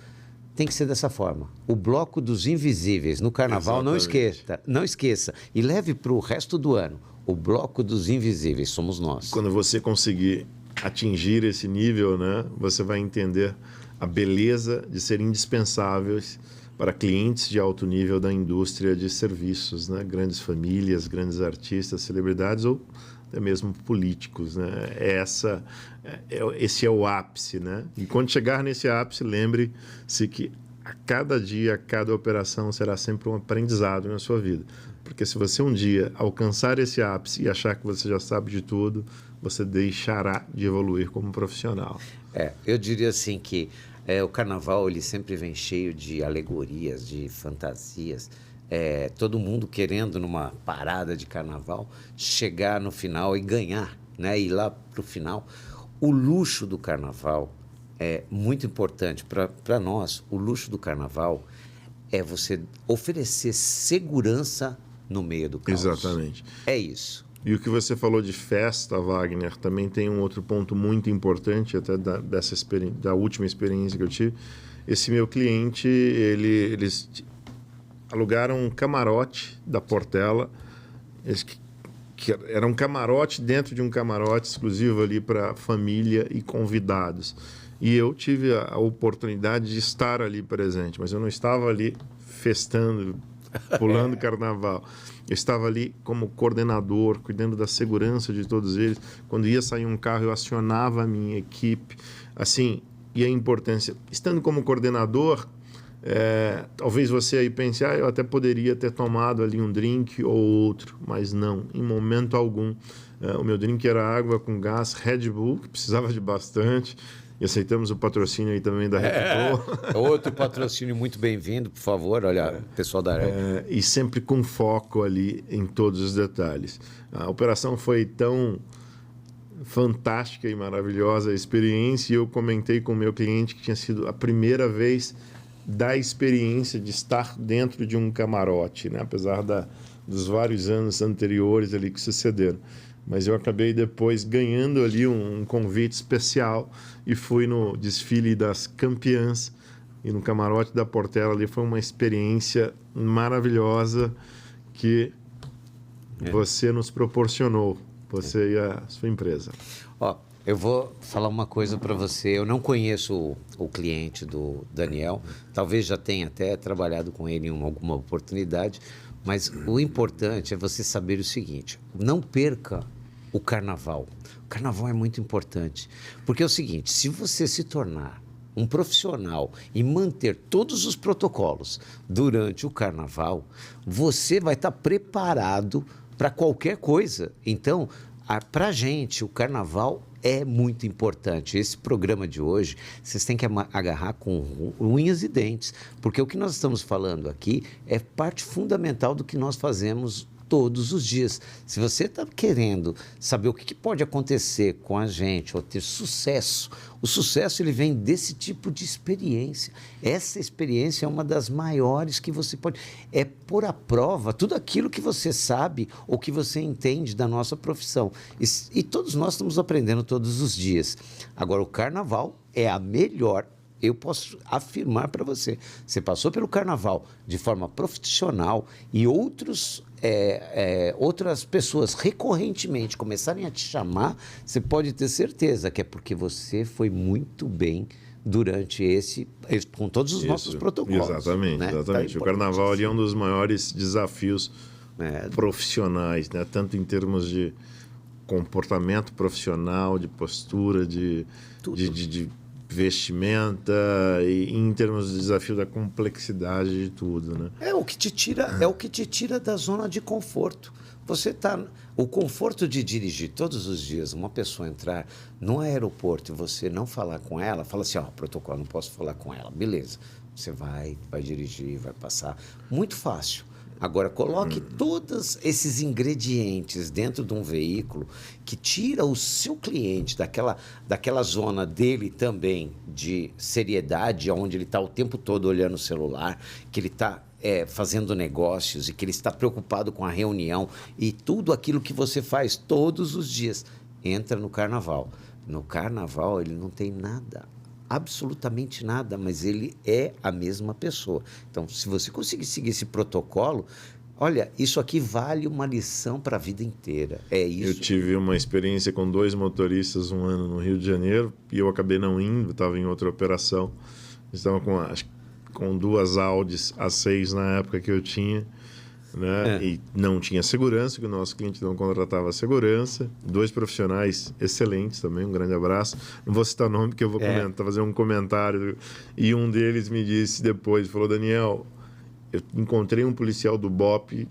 Speaker 2: tem que ser dessa forma. O bloco dos invisíveis no carnaval, não esqueça. E leve para o resto do ano. O bloco dos invisíveis somos nós.
Speaker 1: Quando você conseguir atingir esse nível, né, você vai entender a beleza de ser indispensáveis para clientes de alto nível da indústria de serviços, né? Grandes famílias, grandes artistas, celebridades ou até mesmo políticos, né? Esse é o ápice, né? E quando chegar nesse ápice, lembre-se que a cada dia, a cada operação será sempre um aprendizado na sua vida. Porque se você um dia alcançar esse ápice e achar que você já sabe de tudo, você deixará de evoluir como profissional.
Speaker 2: Eu diria assim que o carnaval ele sempre vem cheio de alegorias, de fantasias. todo mundo querendo, numa parada de carnaval, chegar no final e ganhar, né? Ir lá para o final. O luxo do carnaval é muito importante para nós. O luxo do carnaval é você oferecer segurança no meio do caos.
Speaker 1: Exatamente.
Speaker 2: É isso.
Speaker 1: E o que você falou de festa, Wagner, também tem um outro ponto muito importante, até da última experiência que eu tive. Esse meu cliente, eles alugaram um camarote da Portela, que era um camarote dentro de um camarote exclusivo ali para família e convidados. E eu tive a oportunidade de estar ali presente, mas eu não estava ali festando, pulando carnaval. Eu estava ali como coordenador, cuidando da segurança de todos eles. Quando ia sair um carro, eu acionava a minha equipe. Assim, e a importância. Estando como coordenador, talvez você aí pense, eu até poderia ter tomado ali um drink ou outro, mas não, em momento algum. O meu drink era água com gás Red Bull, que precisava de bastante. E aceitamos o patrocínio aí também da Red Bull.
Speaker 2: Outro patrocínio muito bem-vindo, por favor, olha, pessoal da Red.
Speaker 1: E sempre com foco ali em todos os detalhes. A operação foi tão fantástica e maravilhosa a experiência, e eu comentei com o meu cliente que tinha sido a primeira vez da experiência de estar dentro de um camarote, né? Apesar dos vários anos anteriores ali que sucederam. Mas eu acabei depois ganhando ali um convite especial e fui no desfile das campeãs e no camarote da Portela ali. Foi uma experiência maravilhosa que você nos proporcionou, você e a sua empresa.
Speaker 2: Eu vou falar uma coisa para você. Eu não conheço o cliente do Daniel, talvez já tenha até trabalhado com ele em alguma oportunidade, mas o importante é você saber o seguinte: não perca o carnaval. O carnaval é muito importante, porque é o seguinte: se você se tornar um profissional e manter todos os protocolos durante o carnaval, você vai estar preparado para qualquer coisa. Então, para a gente, o carnaval é muito importante. Esse programa de hoje, vocês têm que agarrar com unhas e dentes, porque o que nós estamos falando aqui é parte fundamental do que nós fazemos todos os dias. Se você está querendo saber o que pode acontecer com a gente ou ter sucesso, o sucesso ele vem desse tipo de experiência. Essa experiência é uma das maiores que você pode... É pôr à prova tudo aquilo que você sabe ou que você entende da nossa profissão. E todos nós estamos aprendendo todos os dias. Agora, o carnaval é a melhor. Eu posso afirmar para você, você passou pelo carnaval de forma profissional e outras pessoas recorrentemente começarem a te chamar, você pode ter certeza que é porque você foi muito bem durante com todos os nossos protocolos.
Speaker 1: Exatamente,
Speaker 2: né?
Speaker 1: exatamente.
Speaker 2: Tá,
Speaker 1: o carnaval ali é um dos maiores desafios profissionais, né? Tanto em termos de comportamento profissional, de postura, de vestimenta, e em termos de desafio da complexidade de tudo, né?
Speaker 2: É o que te tira da zona de conforto. O conforto de dirigir todos os dias, uma pessoa entrar no aeroporto e você não falar com ela, fala assim, protocolo, não posso falar com ela, beleza. Você vai dirigir, vai passar, muito fácil. Agora, coloque todos esses ingredientes dentro de um veículo que tira o seu cliente daquela zona dele também de seriedade, onde ele está o tempo todo olhando o celular, que ele está fazendo negócios e que ele está preocupado com a reunião e tudo aquilo que você faz todos os dias. Entra no carnaval. No carnaval, ele não tem nada. Absolutamente nada, mas ele é a mesma pessoa. Então, se você conseguir seguir esse protocolo, olha, isso aqui vale uma lição para a vida inteira. É isso.
Speaker 1: Eu tive uma experiência com 2 motoristas um ano no Rio de Janeiro e eu acabei não indo, estava em outra operação. Estava com 2 Audis A6 na época que eu tinha, né? E não tinha segurança, que o nosso cliente não contratava segurança. 2 profissionais excelentes também, um grande abraço. Não vou citar nome, porque eu vou fazer um comentário. E um deles me disse depois, falou: Daniel, eu encontrei um policial do BOP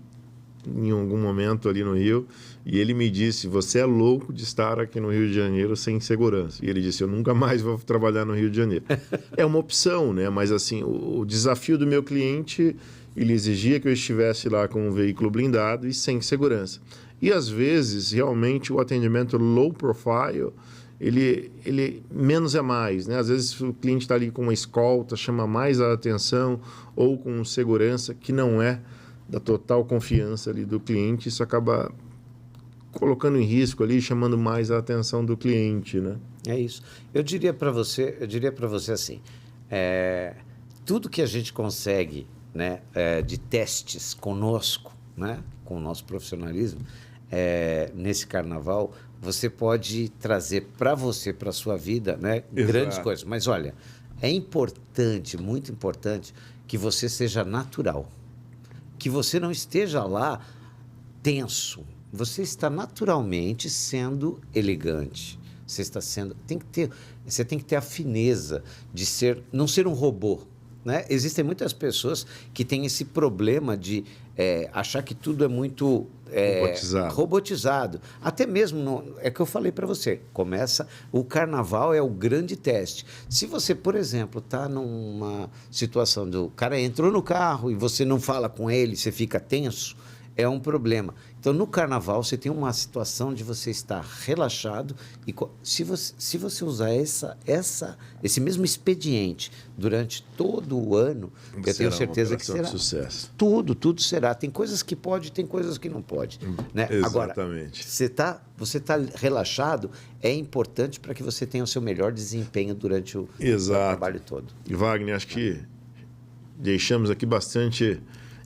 Speaker 1: em algum momento ali no Rio, e ele me disse: você é louco de estar aqui no Rio de Janeiro sem segurança. E ele disse: eu nunca mais vou trabalhar no Rio de Janeiro. É uma opção, né? Mas assim, o desafio do meu cliente ele exigia que eu estivesse lá com um veículo blindado e sem segurança. E, às vezes, realmente, o atendimento low profile, ele menos é mais, né? Às vezes, o cliente está ali com uma escolta, chama mais a atenção, ou com segurança, que não é da total confiança ali do cliente. Isso acaba colocando em risco ali, chamando mais a atenção do cliente, né?
Speaker 2: É isso. Eu diria para você assim, tudo que a gente consegue, né, de testes conosco, né, com o nosso profissionalismo, nesse carnaval, você pode trazer para você, para a sua vida, né, grandes coisas. Mas olha, é importante, muito importante, que você seja natural, que você não esteja lá tenso. Você está naturalmente sendo elegante. Você tem que ter a fineza de não ser um robô, né? Existem muitas pessoas que têm esse problema de achar que tudo é muito robotizado. Até mesmo, é que eu falei para você, o carnaval é o grande teste. Se você, por exemplo, está numa situação do cara entrou no carro e você não fala com ele, você fica tenso, é um problema. Então, no carnaval, você tem uma situação de você estar relaxado e se você usar esse mesmo expediente durante todo o ano, eu tenho certeza que será
Speaker 1: sucesso.
Speaker 2: Tudo será. Tem coisas que pode, tem coisas que não pode. Né?
Speaker 1: Exatamente.
Speaker 2: Agora, você tá relaxado, é importante para que você tenha o seu melhor desempenho durante o trabalho todo.
Speaker 1: E Wagner, acho que deixamos aqui bastante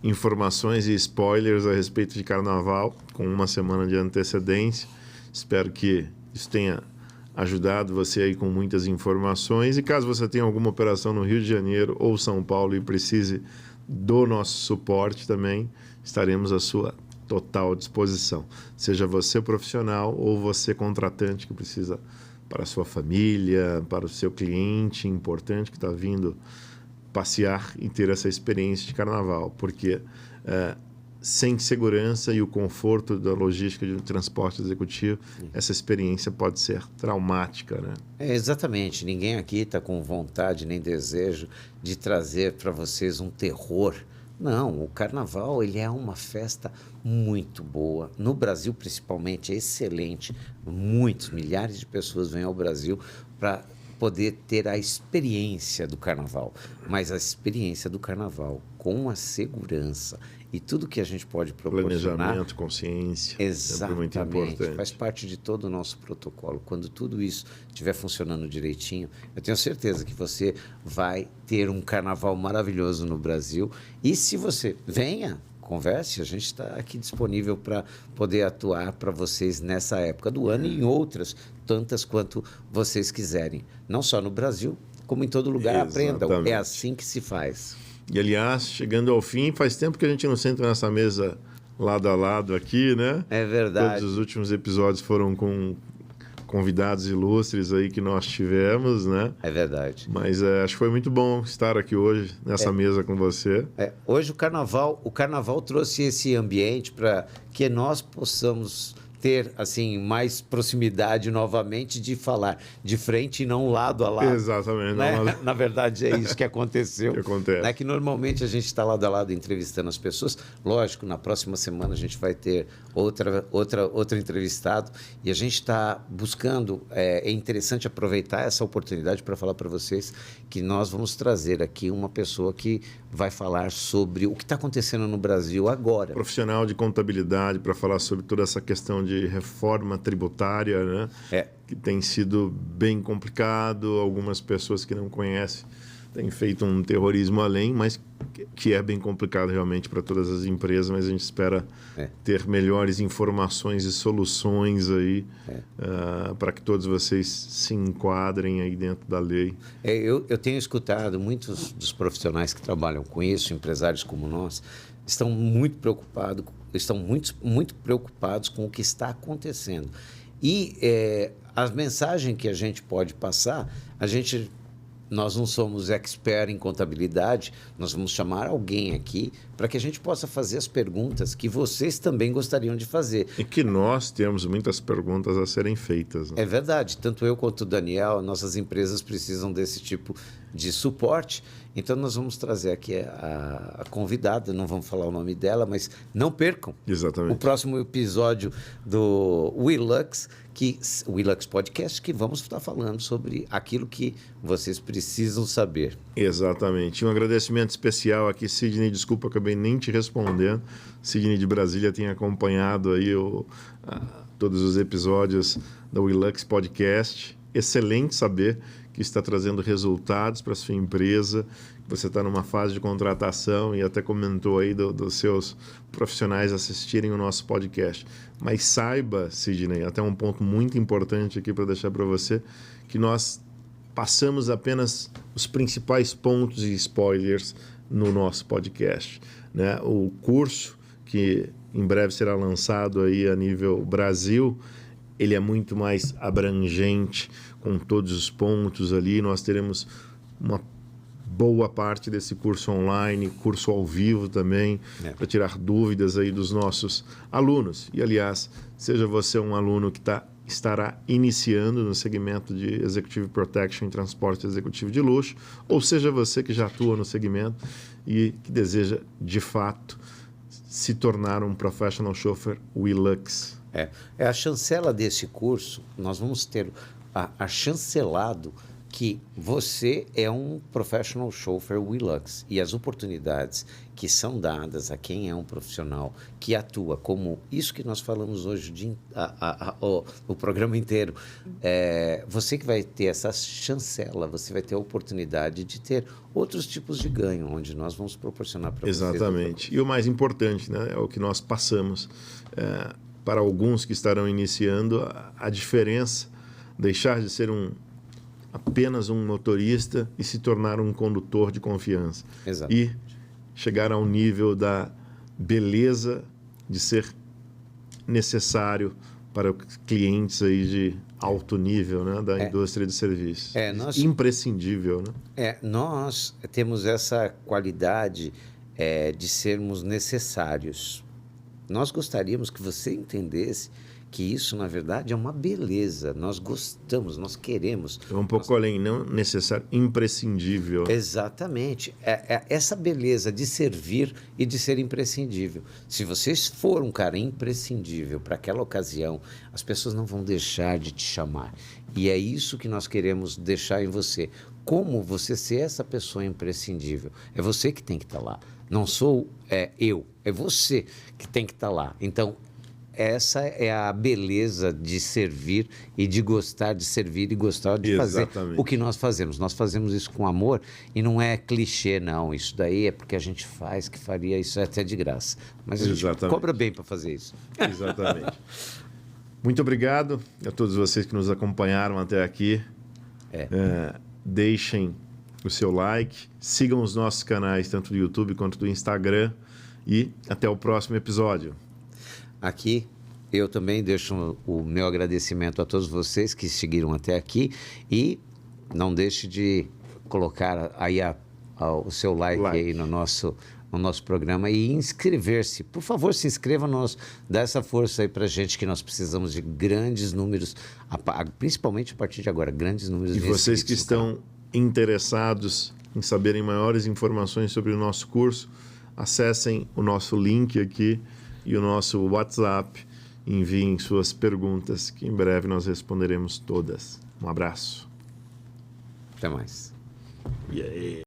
Speaker 1: informações e spoilers a respeito de carnaval, com uma semana de antecedência. Espero que isso tenha ajudado você aí com muitas informações. E caso você tenha alguma operação no Rio de Janeiro ou São Paulo e precise do nosso suporte também, estaremos à sua total disposição. Seja você profissional ou você contratante que precisa para a sua família, para o seu cliente importante que está vindo passear e ter essa experiência de carnaval, porque sem segurança e o conforto da logística de um transporte executivo, essa experiência pode ser traumática, né?
Speaker 2: Exatamente. Ninguém aqui está com vontade nem desejo de trazer para vocês um terror. Não, o carnaval ele é uma festa muito boa. No Brasil, principalmente, é excelente. Milhares de pessoas vêm ao Brasil para poder ter a experiência do carnaval, mas a experiência do carnaval com a segurança e tudo que a gente pode proporcionar.
Speaker 1: Planejamento, consciência.
Speaker 2: Exatamente.
Speaker 1: Muito importante.
Speaker 2: Faz parte de todo o nosso protocolo. Quando tudo isso estiver funcionando direitinho, eu tenho certeza que você vai ter um carnaval maravilhoso no Brasil. E se você converse, a gente está aqui disponível para poder atuar para vocês nessa época do ano e em outras, tantas quanto vocês quiserem. Não só no Brasil, como em todo lugar.
Speaker 1: Exatamente.
Speaker 2: Aprendam. É assim que se faz.
Speaker 1: E, aliás, chegando ao fim, faz tempo que a gente não senta nessa mesa lado a lado aqui, né?
Speaker 2: É verdade.
Speaker 1: Todos os últimos episódios foram com convidados ilustres aí que nós tivemos, né?
Speaker 2: É verdade.
Speaker 1: Mas acho que foi muito bom estar aqui hoje nessa mesa com você.
Speaker 2: Hoje o carnaval trouxe esse ambiente para que nós possamos ter assim mais proximidade novamente de falar de frente e não lado a lado.
Speaker 1: Exatamente.
Speaker 2: Né? Na verdade é isso que aconteceu.
Speaker 1: Que acontece.
Speaker 2: Que normalmente a gente está lado a lado entrevistando as pessoas. Lógico, na próxima semana a gente vai ter outro entrevistado e a gente está buscando, é interessante aproveitar essa oportunidade para falar para vocês que nós vamos trazer aqui uma pessoa que vai falar sobre o que está acontecendo no Brasil agora.
Speaker 1: Profissional de contabilidade para falar sobre toda essa questão de reforma tributária, né? Que tem sido bem complicado. Algumas pessoas que não conhecem têm feito um terrorismo além, mas que é bem complicado realmente para todas as empresas, mas a gente espera ter melhores informações e soluções aí para que todos vocês se enquadrem aí dentro da lei.
Speaker 2: Eu tenho escutado muitos dos profissionais que trabalham com isso, empresários como nós, estão muito preocupados com o que está acontecendo. E a mensagem que a gente pode passar, nós não somos expert em contabilidade, nós vamos chamar alguém aqui para que a gente possa fazer as perguntas que vocês também gostariam de fazer.
Speaker 1: E que nós temos muitas perguntas a serem feitas. Né?
Speaker 2: É verdade, tanto eu quanto o Daniel, nossas empresas precisam desse tipo de suporte. Então, nós vamos trazer aqui a convidada, não vamos falar o nome dela, mas não percam
Speaker 1: Exatamente.
Speaker 2: o próximo episódio do WeLux Podcast, que vamos estar falando sobre aquilo que vocês precisam saber.
Speaker 1: Exatamente. Um agradecimento especial aqui, Sidney, desculpa, acabei nem te respondendo. Sidney de Brasília tem acompanhado aí todos os episódios do WeLux Podcast. Excelente saber que está trazendo resultados para a sua empresa, que você está numa fase de contratação e até comentou aí dos seus profissionais assistirem o nosso podcast. Mas saiba, Sidney, até um ponto muito importante aqui para deixar para você, que nós passamos apenas os principais pontos e spoilers no nosso podcast. Né? O curso, que em breve será lançado aí a nível Brasil, ele é muito mais abrangente, com todos os pontos ali. Nós teremos uma boa parte desse curso online, curso ao vivo também, para tirar dúvidas aí dos nossos alunos. E, aliás, seja você um aluno que estará iniciando no segmento de Executive Protection e transporte executivo de luxo, ou seja você que já atua no segmento e que deseja, de fato, se tornar um Professional Chauffeur WeLux.
Speaker 2: É a chancela desse curso, nós vamos ter a chancelado que você é um Professional Chauffeur WeLux e as oportunidades que são dadas a quem é um profissional que atua como isso que nós falamos hoje, o programa inteiro, você que vai ter essa chancela, você vai ter a oportunidade de ter outros tipos de ganho, onde nós vamos proporcionar para vocês.
Speaker 1: Exatamente. E o mais importante, né, é o que nós passamos para alguns que estarão iniciando, a diferença, deixar de ser apenas um motorista e se tornar um condutor de confiança.
Speaker 2: Exato.
Speaker 1: E chegar ao nível da beleza de ser necessário para clientes aí de alto nível, né, da indústria de serviços. Imprescindível. Né?
Speaker 2: Nós temos essa qualidade de sermos necessários. Nós gostaríamos que você entendesse que isso, na verdade, é uma beleza. Nós gostamos, nós queremos.
Speaker 1: É um pouco além, não necessário, imprescindível.
Speaker 2: Exatamente. Essa beleza de servir e de ser imprescindível. Se você for um cara imprescindível para aquela ocasião, as pessoas não vão deixar de te chamar. E é isso que nós queremos deixar em você. Como você ser essa pessoa imprescindível? É você que tem que estar lá. Não sou eu, é você que tem que estar lá. Então, essa é a beleza de servir e de gostar de servir e gostar de fazer o que nós fazemos. Nós fazemos isso com amor e não é clichê, não. Isso daí é porque a gente faz que faria isso até de graça. Mas a gente cobra bem para fazer isso.
Speaker 1: Exatamente. Muito obrigado a todos vocês que nos acompanharam até aqui. Deixem o seu like, sigam os nossos canais, tanto do YouTube quanto do Instagram, e até o próximo episódio.
Speaker 2: Aqui, eu também deixo o meu agradecimento a todos vocês que seguiram até aqui e não deixe de colocar aí o seu like aí no nosso programa e inscrever-se. Por favor, se inscreva, dá essa força aí pra gente que nós precisamos de grandes números, principalmente a partir de agora, grandes números de inscritos.
Speaker 1: E vocês que estão interessados em saberem maiores informações sobre o nosso curso, acessem o nosso link aqui e o nosso WhatsApp, enviem suas perguntas, que em breve nós responderemos todas. Um abraço.
Speaker 2: Até mais.
Speaker 1: E aí?